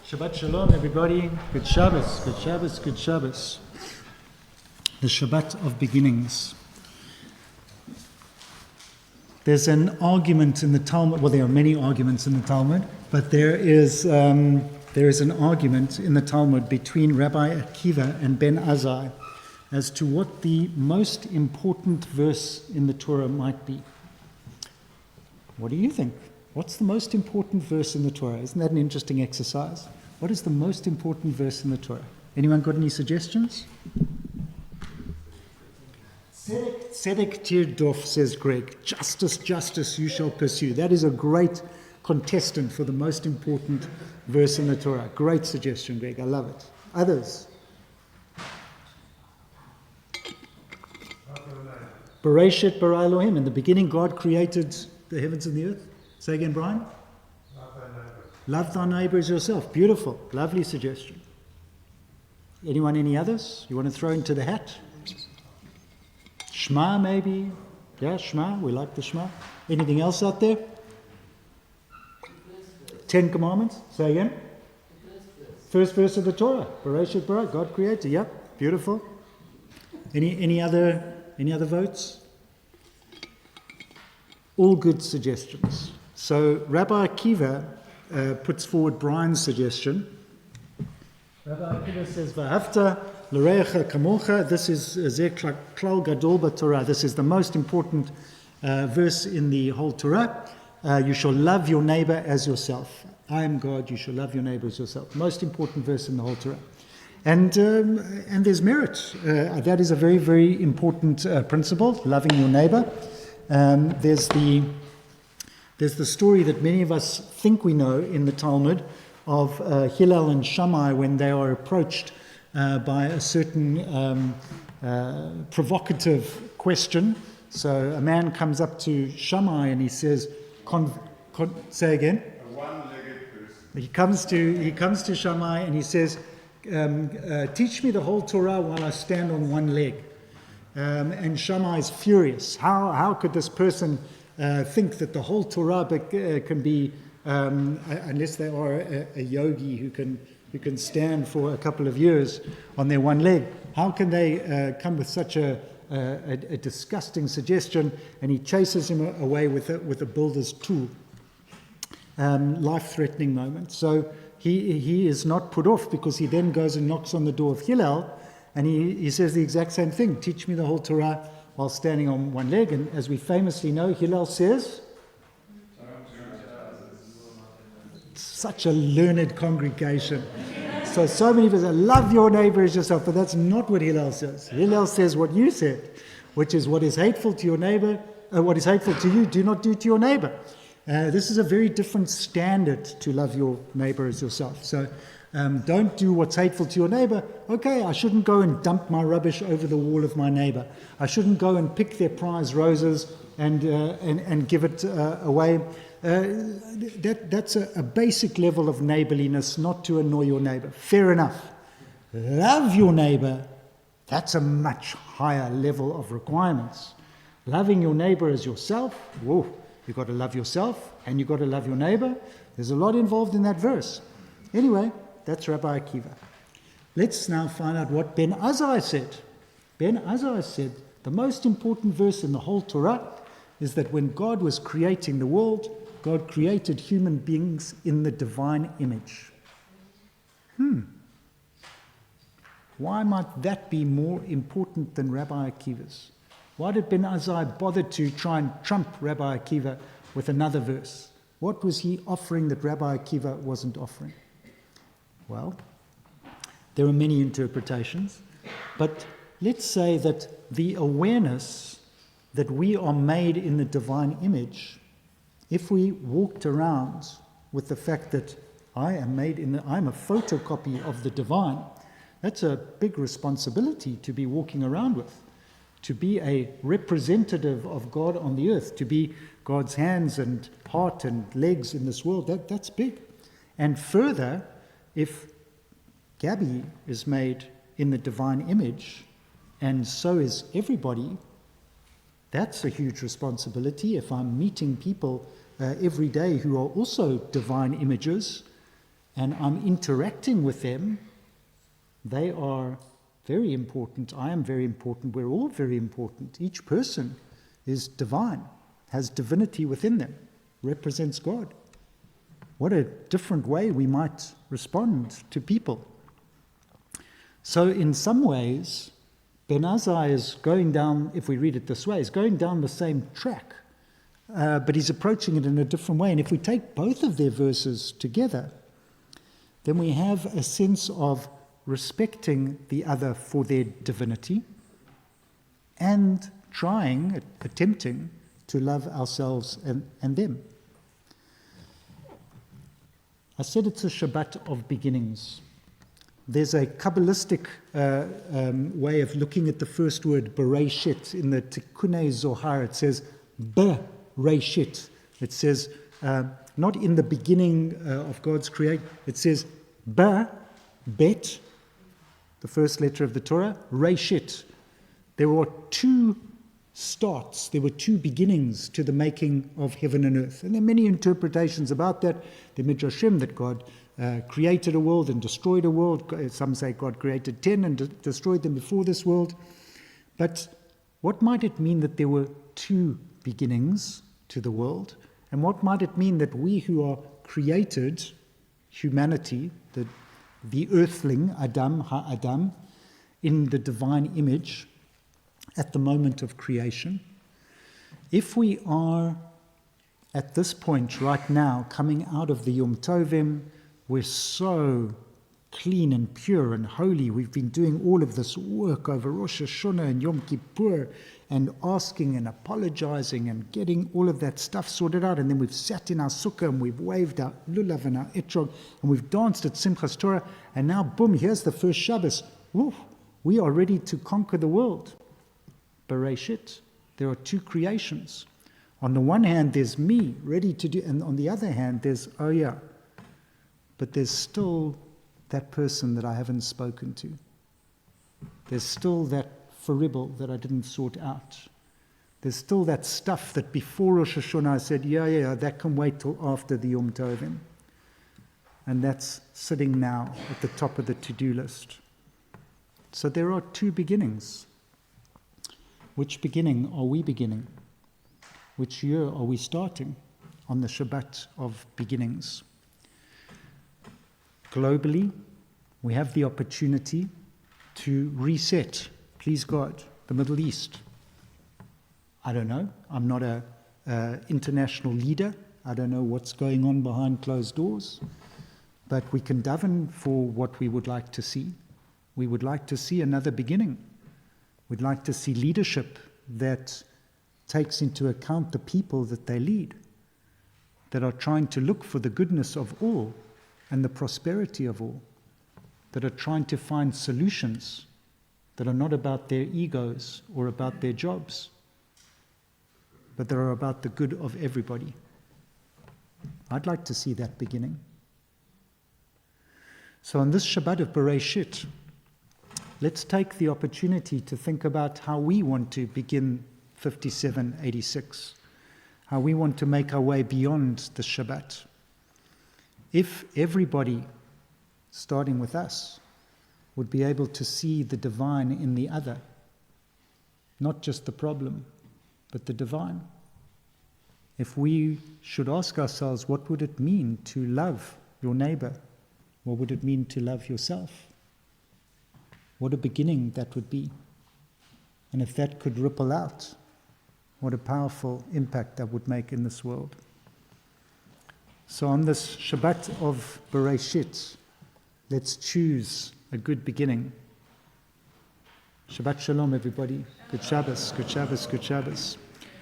Shabbat Shalom, everybody. Good Shabbos, good Shabbos, good Shabbos. The Shabbat of beginnings. There's an argument in the Talmud, well, there are many arguments in the Talmud, but there is an argument in the Talmud between Rabbi Akiva and Ben Azai as to what the most important verse in the Torah might be. What do you think? What's the most important verse in the Torah? Isn't that an interesting exercise? What is the most important verse in the Torah? Anyone got any suggestions? Tzedek tirdof, says Greg. Justice, justice, you shall pursue. That is a great contestant for the most important verse in the Torah. Great suggestion, Greg. I love it. Others? B'reishit bara Elohim. In the beginning, God created the heavens and the earth. Say again, Brian. Love thy neighbor as yourself. Beautiful. Lovely suggestion. Anyone, any others? You want to throw into the hat? Shema, maybe? Yeah, Shema. We like the Shema. Anything else out there? 10 Commandments. Say again. First verse of the Torah. Bereshit bara. God created. Yep. Beautiful. Any other votes? All good suggestions. So Rabbi Akiva puts forward Brian's suggestion. Rabbi Akiva says, "V'ahavta l'reacha kamocha." This is Zeh Klal Gadol b'Torah. This is the most important verse in the whole Torah. You shall love your neighbor as yourself. I am God. You shall love your neighbor as yourself. Most important verse in the whole Torah. And there's merit. That is a very, very important principle. Loving your neighbor. There's the story that many of us think we know in the Talmud of Hillel and Shammai when they are approached by a certain provocative question. So a man comes up to Shammai and he says, say again? A one-legged person. He comes to Shammai and he says, teach me the whole Torah while I stand on one leg. And Shammai is furious. How could this person think that the whole Torah can be, unless they are a yogi who can stand for a couple of years on their one leg? How can they come with such a disgusting suggestion? And he chases him away with a builder's tool. Life-threatening moment. So he is not put off because he then goes and knocks on the door of Hillel, and he says the exact same thing. Teach me the whole Torah while standing on one leg. And as we famously know, Hillel says, such a learned congregation. So many people say, love your neighbor as yourself, but that's not what Hillel says. Hillel says what you said, which is what is hateful to your neighbor, what is hateful to you, do not do to your neighbor. This is a very different standard to love your neighbor as yourself. So don't do what's hateful to your neighbor. Okay, I shouldn't go and dump my rubbish over the wall of my neighbor. I shouldn't go and pick their prize roses and give it away. That's a basic level of neighborliness, not to annoy your neighbor. Fair enough. Love your neighbor, that's a much higher level of requirements. Loving your neighbor as yourself, whoa, you've got to love yourself and you've got to love your neighbor. There's a lot involved in that verse. Anyway, that's Rabbi Akiva. Let's now find out what Ben Azai said. Ben Azai said the most important verse in the whole Torah is that when God was creating the world, God created human beings in the divine image. Why might that be more important than Rabbi Akiva's? Why did Ben Azai bother to try and trump Rabbi Akiva with another verse? What was he offering that Rabbi Akiva wasn't offering? Well, there are many interpretations, but let's say that the awareness that we are made in the divine image, if we walked around with the fact that I'm a photocopy of the divine, that's a big responsibility to be walking around with. To be a representative of God on the earth, to be God's hands and heart and legs in this world, that's big. And further, if Gabby is made in the divine image, and so is everybody, that's a huge responsibility. If I'm meeting people every day who are also divine images, and I'm interacting with them, they are very important. I am very important. We're all very important. Each person is divine, has divinity within them, represents God. What a different way we might respond to people. So in some ways, Ben Azai is going down, if we read it this way, is going down the same track, but he's approaching it in a different way. And if we take both of their verses together, then we have a sense of respecting the other for their divinity and attempting to love ourselves and them. I said it's a Shabbat of beginnings. There's a Kabbalistic way of looking at the first word, B'reishit. In the Tikkunei Zohar, it says B'reishit. It says, not in the beginning of God's creation, it says Bet, the first letter of the Torah, Reishit. There were two starts, there were two beginnings to the making of heaven and earth. And there are many interpretations about that. The Midrashim, that God created a world and destroyed a world. Some say God created 10 and destroyed them before this world. But what might it mean that there were two beginnings to the world? And what might it mean that we who are created, humanity, the earthling, Adam, Ha-Adam, in the divine image, at the moment of creation, if we are at this point right now coming out of the Yom Tovim, we're so clean and pure and holy. We've been doing all of this work over Rosh Hashanah and Yom Kippur and asking and apologizing and getting all of that stuff sorted out. And then we've sat in our sukkah and we've waved our lulav and our etrog and we've danced at Simchas Torah. And now, boom, here's the first Shabbos. Woo, we are ready to conquer the world. B'reishit. There are two creations. On the one hand, there's me ready to do, and on the other hand, there's, oh yeah, but there's still that person that I haven't spoken to. There's still that foribble that I didn't sort out. There's still that stuff that before Rosh Hashanah I said, yeah, that can wait till after the Yom Tovim. And that's sitting now at the top of the to-do list. So there are two beginnings. Which beginning are we beginning? Which year are we starting on the Shabbat of beginnings? Globally, we have the opportunity to reset, please God, the Middle East. I don't know. I'm not an international leader. I don't know what's going on behind closed doors. But we can daven for what we would like to see. We would like to see another beginning. We'd like to see leadership that takes into account the people that they lead, that are trying to look for the goodness of all and the prosperity of all, that are trying to find solutions that are not about their egos or about their jobs, but that are about the good of everybody. I'd like to see that beginning. So on this Shabbat of B'reishit, let's take the opportunity to think about how we want to begin 5786, how we want to make our way beyond the Shabbat. If everybody, starting with us, would be able to see the divine in the other, not just the problem, but the divine. If we should ask ourselves, what would it mean to love your neighbor? What would it mean to love yourself? What a beginning that would be. And if that could ripple out, what a powerful impact that would make in this world. So on this Shabbat of B'reishit, let's choose a good beginning. Shabbat Shalom, everybody. Good Shabbos, good Shabbos, good Shabbos.